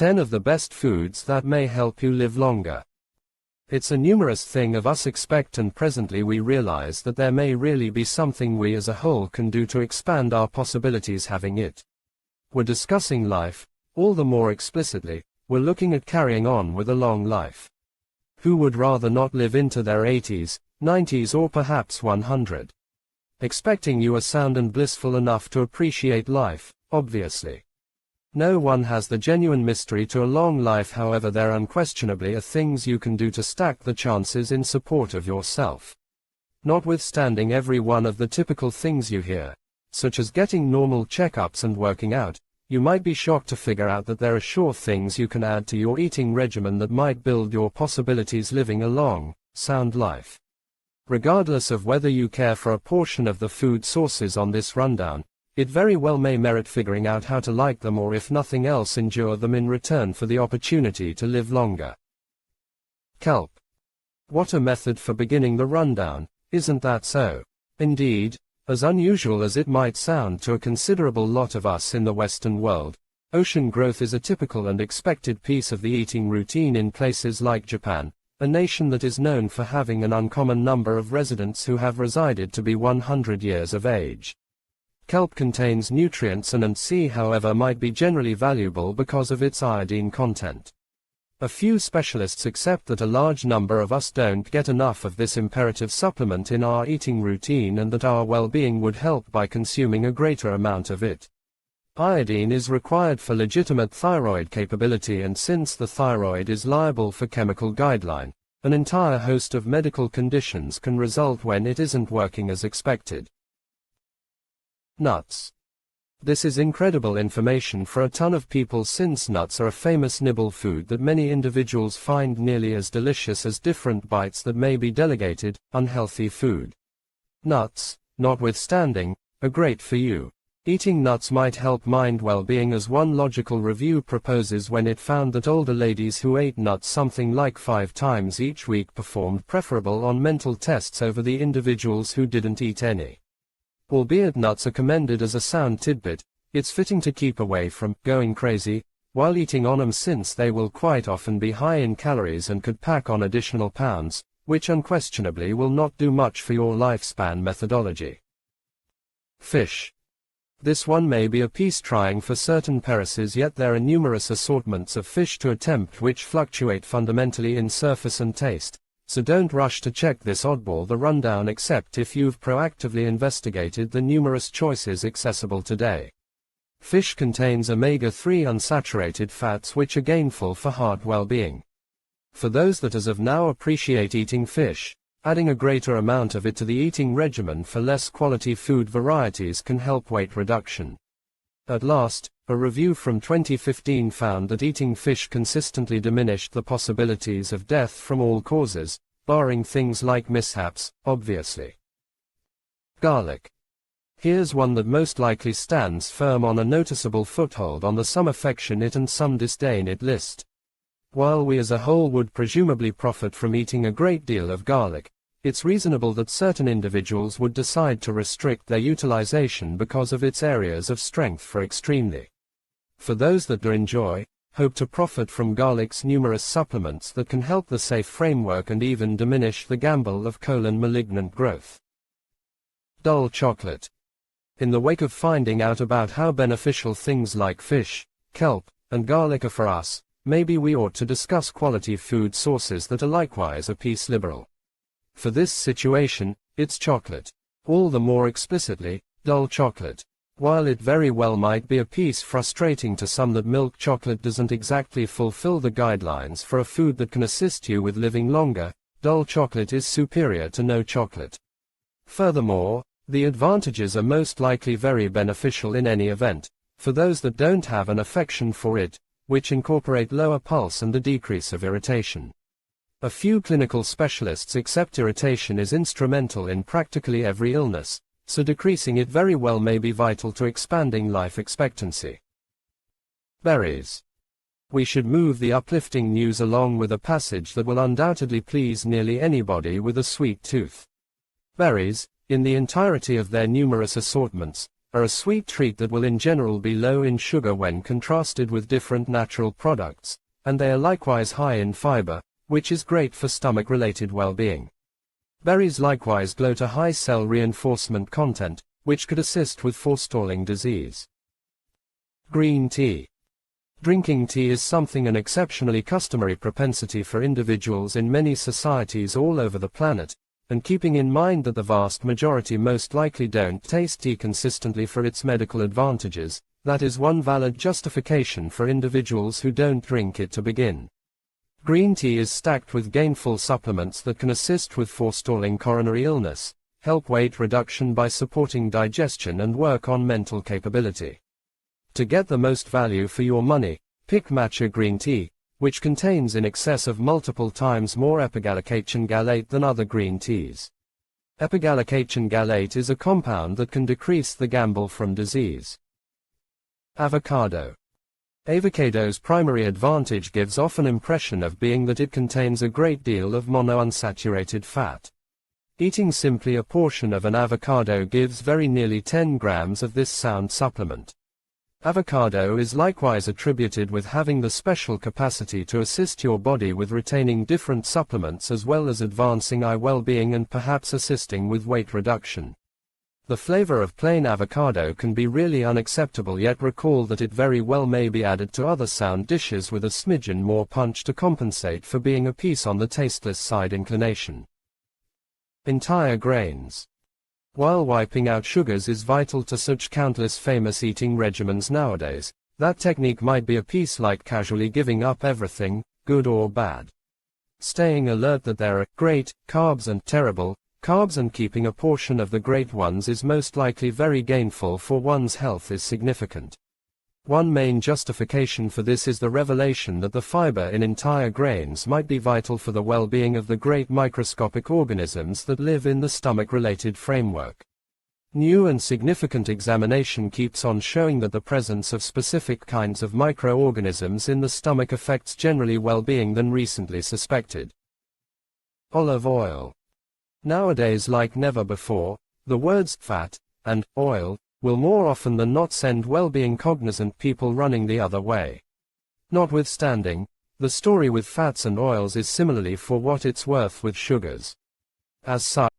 10 of the best foods that may help you live longer. It's a numerous thing of us expect, and presently we realize that there may really be something we as a whole can do to expand our possibilities having it. We're discussing life, all the more explicitly, we're looking at carrying on with a long life. Who would rather not live into their 80s, 90s or perhaps 100? Expecting you are sound and blissful enough to appreciate life, obviously. No one has the genuine mystery to a long life, however there unquestionably are things you can do to stack the chances in support of yourself. Notwithstanding every one of the typical things you hear, such as getting normal checkups and working out, you might be shocked to figure out that there are sure things you can add to your eating regimen that might build your possibilities living a long, sound life. Regardless of whether you care for a portion of the food sources on this rundown, it very well may merit figuring out how to like them, or if nothing else endure them in return for the opportunity to live longer. Kelp. What a method for beginning the rundown, isn't that so? Indeed, as unusual as it might sound to a considerable lot of us in the Western world, ocean growth is a typical and expected piece of the eating routine in places like Japan, a nation that is known for having an uncommon number of residents who have resided to be 100 years of age. Kelp contains nutrients and C, however, might be generally valuable because of its iodine content. A few specialists accept that a large number of us don't get enough of this imperative supplement in our eating routine, and that our well-being would help by consuming a greater amount of it. Iodine is required for legitimate thyroid capability, and since the thyroid is liable for chemical guideline, an entire host of medical conditions can result when it isn't working as expected. Nuts. This is incredible information for a ton of people, since nuts are a famous nibble food that many individuals find nearly as delicious as different bites that may be delegated, unhealthy food. Nuts, notwithstanding, are great for you. Eating nuts might help mind well-being, as one logical review proposes when it found that older ladies who ate nuts something like 5 times each week performed preferable on mental tests over the individuals who didn't eat any. Albeit nuts are commended as a sound tidbit, it's fitting to keep away from going crazy while eating on them, since they will quite often be high in calories and could pack on additional pounds, which unquestionably will not do much for your lifespan methodology. Fish. This one may be a piece trying for certain paresis, yet there are numerous assortments of fish to attempt which fluctuate fundamentally in surface and taste. So don't rush to check this oddball the rundown except if you've proactively investigated the numerous choices accessible today. Fish contains omega-3 unsaturated fats which are gainful for heart well-being. For those that as of now appreciate eating fish, adding a greater amount of it to the eating regimen for less quality food varieties can help weight reduction. At last, a review from 2015 found that eating fish consistently diminished the possibilities of death from all causes, barring things like mishaps, obviously. Garlic. Here's one that most likely stands firm on a noticeable foothold on the some affection it and some disdain it list. While we as a whole would presumably profit from eating a great deal of garlic, it's reasonable that certain individuals would decide to restrict their utilization because of its areas of strength for extremely. For those that do enjoy, hope to profit from garlic's numerous supplements that can help the safe framework and even diminish the gamble of colon malignant growth. Dull chocolate. In the wake of finding out about how beneficial things like fish, kelp, and garlic are for us, maybe we ought to discuss quality food sources that are likewise a piece liberal. For this situation, it's chocolate. All the more explicitly, dull chocolate. While it very well might be a piece frustrating to some that milk chocolate doesn't exactly fulfill the guidelines for a food that can assist you with living longer, dull chocolate is superior to no chocolate. Furthermore, the advantages are most likely very beneficial in any event, for those that don't have an affection for it, which incorporate lower pulse and the decrease of irritation. A few clinical specialists accept irritation is instrumental in practically every illness, so decreasing it very well may be vital to expanding life expectancy. Berries. We should move the uplifting news along with a passage that will undoubtedly please nearly anybody with a sweet tooth. Berries, in the entirety of their numerous assortments, are a sweet treat that will in general be low in sugar when contrasted with different natural products, and they are likewise high in fiber, which is great for stomach-related well-being. Berries likewise gloat a high cell reinforcement content, which could assist with forestalling disease. Green tea. Drinking tea is something an exceptionally customary propensity for individuals in many societies all over the planet, and keeping in mind that the vast majority most likely don't taste tea consistently for its medical advantages, that is one valid justification for individuals who don't drink it to begin. Green tea is stacked with gainful supplements that can assist with forestalling coronary illness, help weight reduction by supporting digestion and work on mental capability. To get the most value for your money, pick matcha green tea, which contains in excess of multiple times more epigallocatechin gallate than other green teas. Epigallocatechin gallate is a compound that can decrease the gamble from disease. Avocado. Avocado's primary advantage gives off an impression of being that it contains a great deal of monounsaturated fat. Eating simply a portion of an avocado gives very nearly 10 grams of this sound supplement. Avocado is likewise attributed with having the special capacity to assist your body with retaining different supplements as well as advancing eye well-being and perhaps assisting with weight reduction. The flavor of plain avocado can be really unacceptable, yet recall that it very well may be added to other sound dishes with a smidgen more punch to compensate for being a piece on the tasteless side inclination. Entire grains. While wiping out sugars is vital to such countless famous eating regimens nowadays, that technique might be a piece like casually giving up everything, good or bad. Staying alert that there are great carbs and terrible carbs and keeping a portion of the great ones is most likely very gainful for one's health is significant. One main justification for this is the revelation that the fiber in entire grains might be vital for the well-being of the great microscopic organisms that live in the stomach-related framework. New and significant examination keeps on showing that the presence of specific kinds of microorganisms in the stomach affects generally well-being than recently suspected. Olive oil. Nowadays, like never before, the words fat and oil will more often than not send well-being cognizant people running the other way. Notwithstanding, the story with fats and oils is similarly for what it's worth with sugars. As such,